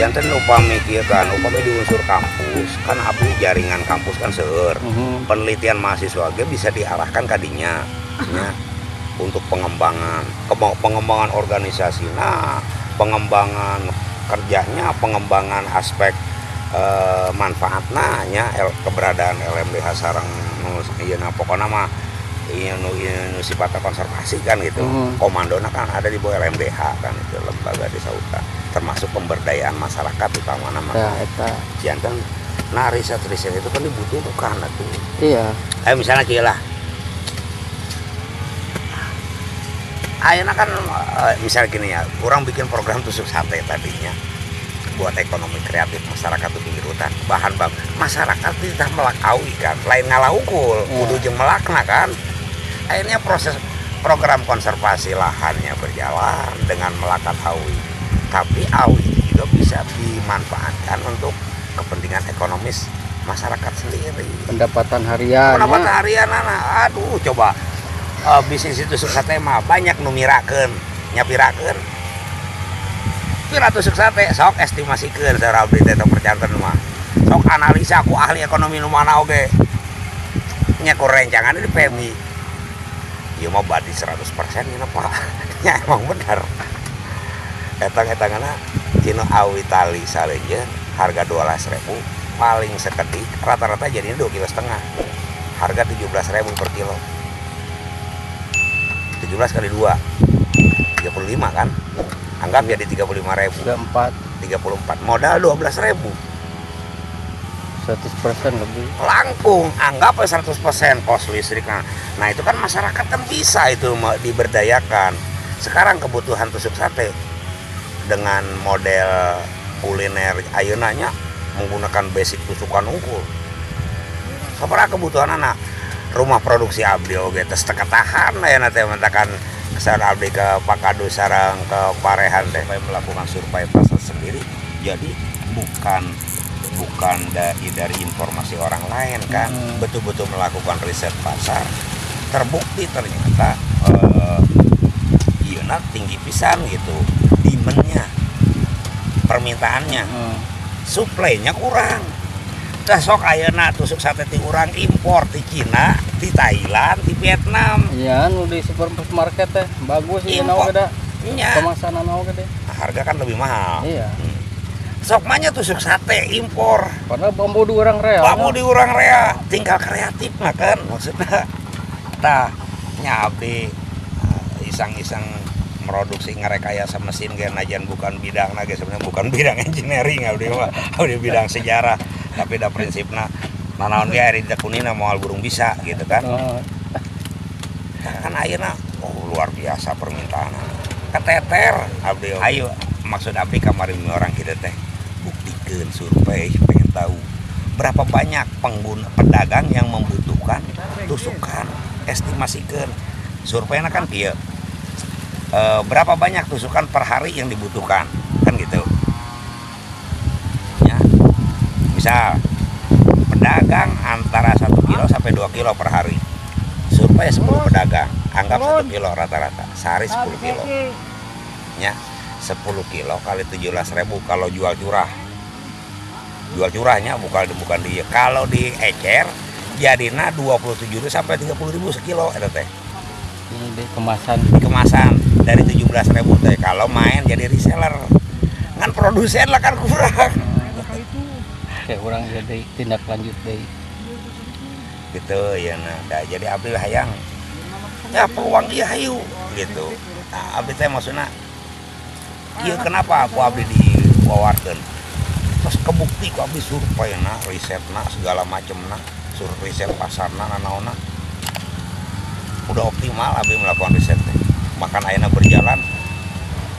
jantan upami kieu kan upami di unsur kampus kan abdi jaringan kampus kan seueur penelitian mahasiswa ge bisa diarahkan ka dinya nya untuk pengembangan organisasi pengembangan kerjanya pengembangan aspek manfaatna nya keberadaan LMDH sareng ieu pokona mah nu sifatnya konservasi kan gitu. Komandona kan ada di bawah LMDH kan itu lembaga desa hutan termasuk pemberdayaan masyarakat utama nama jantan riset itu kan dibutuhkan atuh. Iya. Misalnya kieu lah ayeuna kan misalnya gini ya, kurang bikin program tusuk sate tadinya buat ekonomi kreatif masyarakat di pinggir hutan. Bahan masyarakat tidak melak awi kan, lain ngalaukul, kudu jeung melakna kan. Akhirnya proses program konservasi lahannya berjalan dengan melakat awi. Tapi awi itu juga bisa dimanfaatkan untuk kepentingan ekonomis masyarakat sendiri. Pendapatan harian. Aduh coba bisnis itu tusuk sate mah banyak nu mirakeun, nyapirakeun. Pira tusuk sate sok estimasikeun saudara abdi teh percanten mah. Sok analisa ku ahli ekonomi nu mana oge. Nya ku rencangan di PMI. Ieu mah badi 100% nya Pak. Nya emang bener. Etang-etangana dina awi tali saleunjeun harga 12.000 paling sekedik rata-rata jadinya 2,5 kg. Harga 17.000 per kilo. 17 kali 2 35 kan. Anggap jadi 35.000. 34 modal 12.000. 100% lebih. Langkung, anggap 100% kos listrik. Nah itu kan masyarakat kan bisa itu diberdayakan. Sekarang kebutuhan tusuk sate dengan model kuliner ayeunanya menggunakan basic tusukan unggul. Sabaraha kebutuhan anak rumah produksi abdi oge teh teketahan ayeuna teh mentakan kesan abdi ke Pakadu sareng ke Parehan teh melakukan survei pasar sendiri. Jadi bukan dari informasi orang lain kan, betul-betul melakukan riset pasar. Terbukti ternyata ieu tinggi pisan gitu demand-nya, permintaannya, supply-nya kurang. Tah sok ayeuna tusuk sate ti urang impor di Cina, di Thailand, di Vietnam. Iya, nu di supermarket teh bagus ieu naon gede. Iya. Kemasan naon gede. Harga kan lebih mahal. Iya. Sok mah tusuk sate impor. Padahal bambu di urang rea. Tinggal kreatif mah kan maksudnya. Tah nya abdi isang-isang produksi ngarekayasa mesin ge najan bukan bidangna ge sebenarnya bukan bidang engineering abdi mah abdi bidang sejarah tapi da prinsipna nanaon ge ari tekunina moal burung bisa gitu kan. Kan ayeuna luar biasa permintaan. Keteter abdi ayo maksud abdi kamari orang kitu teh buktikeun survei pengen tahu berapa banyak pengguna pedagang yang membutuhkan tusukan, estimasikan surveinya kan kieu berapa banyak tusukan per hari yang dibutuhkan kan gitu ya. Misal pedagang antara 1 kilo sampai 2 kilo per hari, survei 10 pedagang anggap 1 kilo rata-rata sehari 10 kilo ya. 10 kilo kali 17.000 kalau jual curahnya bukan dia. Kalau di ecer jadinya 27 sampai 30.000 sekilo eta teh. Ini kemasan dari 17.000 teh. Kalau main jadi reseller. Kan produsen lah kan kurang. Kayak kurang jadi tindak lanjut deui. Gitu ya nah. Jadi abdi hayang ya peluang ieu hayu gitu. Nah, abdi teh maksudna iya kenapa aku abdi diwawarkan terus kebukti ku abdi surveinya risetna segala macemna riset pasarna nanaona udah optimal abdi melakukan riset teh makan ayeuna berjalan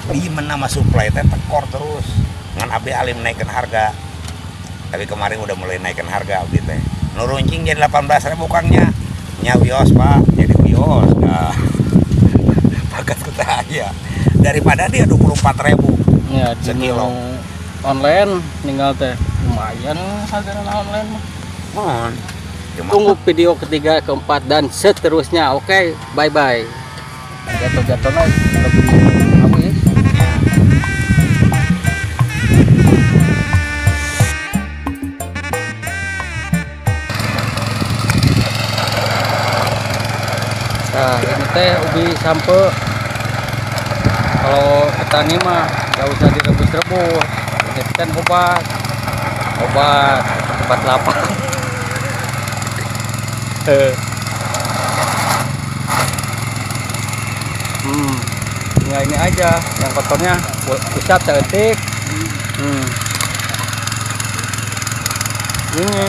di mana supply teh tekor terus ngan abdi alim naikkan harga tapi kemarin udah mulai naikkan harga abdi teh nu runcing jadi 18.000 kangnya nya wios Pak jadi wios nah bakat ku teh aya daripada dia 24.000 ya, sekilo online tinggal teh lumayan harganya online mah. Tunggu video ketiga, keempat dan seterusnya. Oke, bye bye. Jatuh-jatuhnya lebih apa ya? Nah, ini teh ubi sampe. Kalau petani mah gak usah direbus-rebus. Ini kan obat lapar. Tinggal ini aja yang kotornya usap seetik. Ini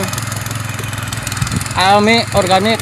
alami organik.